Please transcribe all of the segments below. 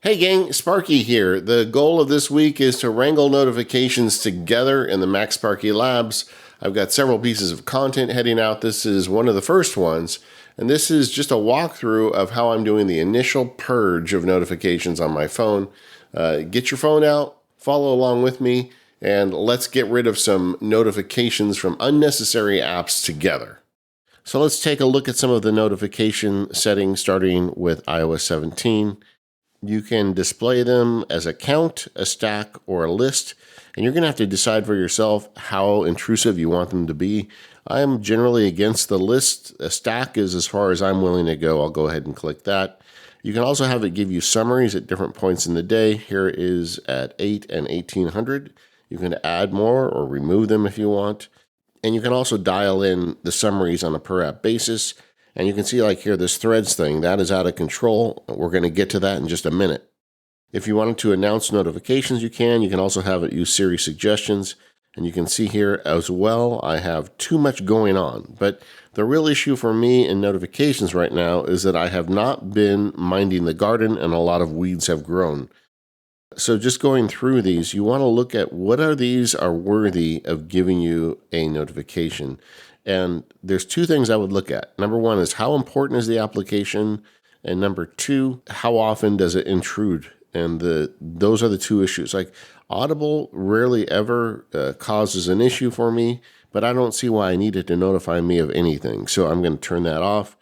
Hey gang, Sparky here. The goal of this week is to wrangle notifications together in the MacSparky Labs. I've got several pieces of content heading out. This is one of the first ones, and this is just a walkthrough of how I'm doing the initial purge of notifications on my phone. Get your phone out, follow along with me, and let's get rid of some notifications from unnecessary apps together. So let's take a look at some of the notification settings starting with iOS 17. You can display them as a count, a stack, or a list, and you're going to have to decide for yourself how intrusive you want them to be. I'm generally against the list. A stack is as far as I'm willing to go. I'll go ahead and click that. You can also have it give you summaries at different points in the day. Here it is at 8 and 1800. You can add more or remove them if you want. And you can also dial in the summaries on a per app basis. And you can see like here, this threads thing, that is out of control. We're going to get to that in just a minute. If you wanted to announce notifications, you can. You can also have it use Siri suggestions. And you can see here as well, I have too much going on. But the real issue for me in notifications right now is that I have not been minding the garden and a lot of weeds have grown. So just going through these, you want to look at what are these are worthy of giving you a notification. And there's two things I would look at. Number one is how important is the application? And number two, how often does it intrude? And those are the two issues. Like Audible rarely ever causes an issue for me, but I don't see why I need it to notify me of anything. So I'm going to turn that off.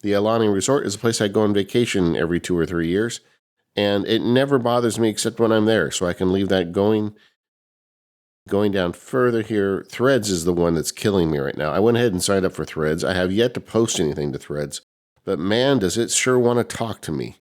The Alani Resort is a place I go on vacation every 2 or 3 years, and it never bothers me except when I'm there. So I can leave that going. Going down further here, Threads is the one that's killing me right now. I went ahead and signed up for Threads. I have yet to post anything to Threads, but man, does it sure want to talk to me.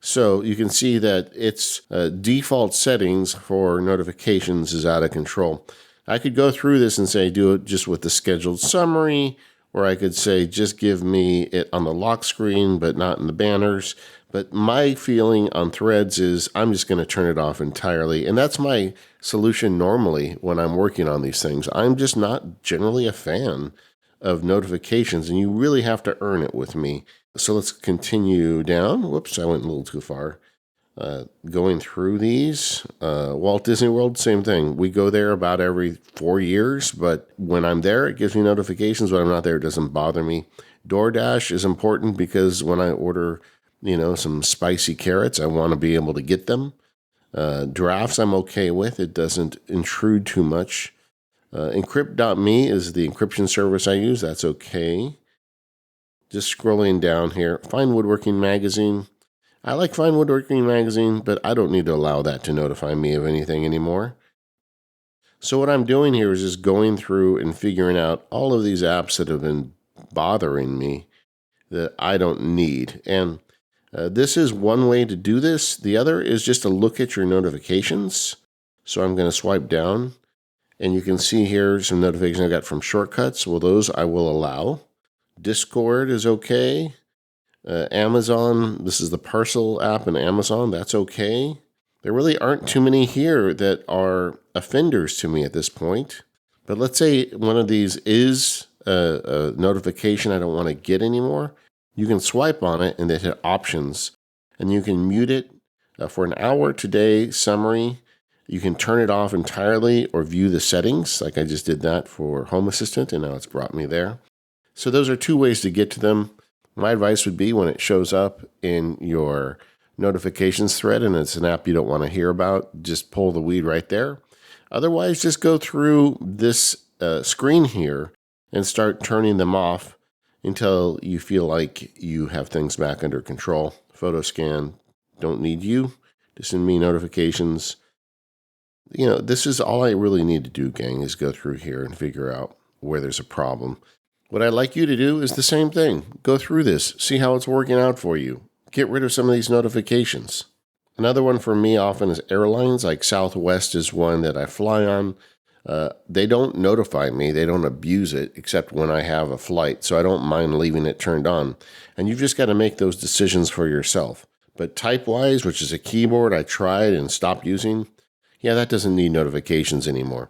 So you can see that its default settings for notifications is out of control. I could go through this and say, do it just with the scheduled summary, or I could say, just give me it on the lock screen, but not in the banners. But my feeling on Threads is I'm just going to turn it off entirely. And that's my solution normally when I'm working on these things. I'm just not generally a fan of notifications, and you really have to earn it with me. So let's continue down. Whoops, I went a little too far. Going through these, Walt Disney World, same thing. We go there about every 4 years, but when I'm there, it gives me notifications. When I'm not there, it doesn't bother me. DoorDash is important because when I order some spicy carrots, I want to be able to get them. Drafts I'm okay with. It doesn't intrude too much. Encrypt.me is the encryption service I use. That's okay. Just scrolling down here. Fine Woodworking Magazine. I like Fine Woodworking Magazine, but I don't need to allow that to notify me of anything anymore. So what I'm doing here is just going through and figuring out all of these apps that have been bothering me that I don't need. And this is one way to do this. The other is just to look at your notifications. So I'm going to swipe down, and you can see here some notifications I got from shortcuts. Well, those I will allow. Discord is okay. Amazon, this is the parcel app in Amazon. That's okay. There really aren't too many here that are offenders to me at this point. But let's say one of these is a notification I don't want to get anymore. You can swipe on it and then hit options, and you can mute it for an hour today summary. You can turn it off entirely or view the settings, like I just did that for Home Assistant, and now it's brought me there. So those are two ways to get to them. My advice would be when it shows up in your notifications thread and it's an app you don't want to hear about, just pull the weed right there. Otherwise, just go through this screen here and start turning them off until you feel like you have things back under control. Photo scan, don't need you to send me notifications. This is all I really need to do, gang, is go through here and figure out where there's a problem. What I'd like you to do is the same thing. Go through this, see how it's working out for you. Get rid of some of these notifications. Another one for me often is airlines, like Southwest is one that I fly on. They don't notify me. They don't abuse it except when I have a flight. So I don't mind leaving it turned on. And you've just got to make those decisions for yourself. But Typewise, which is a keyboard I tried and stopped using, that doesn't need notifications anymore.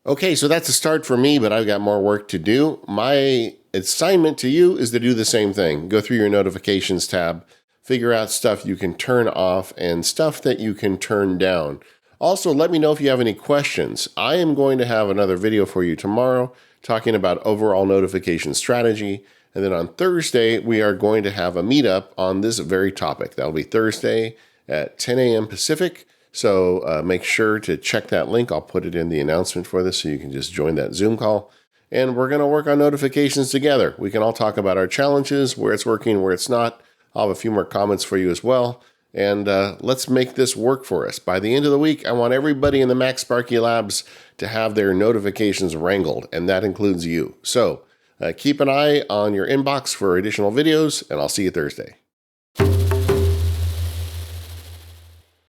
Okay, so that's a start for me, but I've got more work to do. My assignment to you is to do the same thing. Go through your notifications tab, figure out stuff you can turn off and stuff that you can turn down. Also, let me know if you have any questions. I am going to have another video for you tomorrow talking about overall notification strategy. And then on Thursday, we are going to have a meetup on this very topic. That'll be Thursday at 10 a.m. Pacific. So make sure to check that link. I'll put it in the announcement for this so you can just join that Zoom call. And we're going to work on notifications together. We can all talk about our challenges, where it's working, where it's not. I'll have a few more comments for you as well. And let's make this work for us. By the end of the week, I want everybody in the MacSparky Labs to have their notifications wrangled, and that includes you. So keep an eye on your inbox for additional videos, and I'll see you Thursday.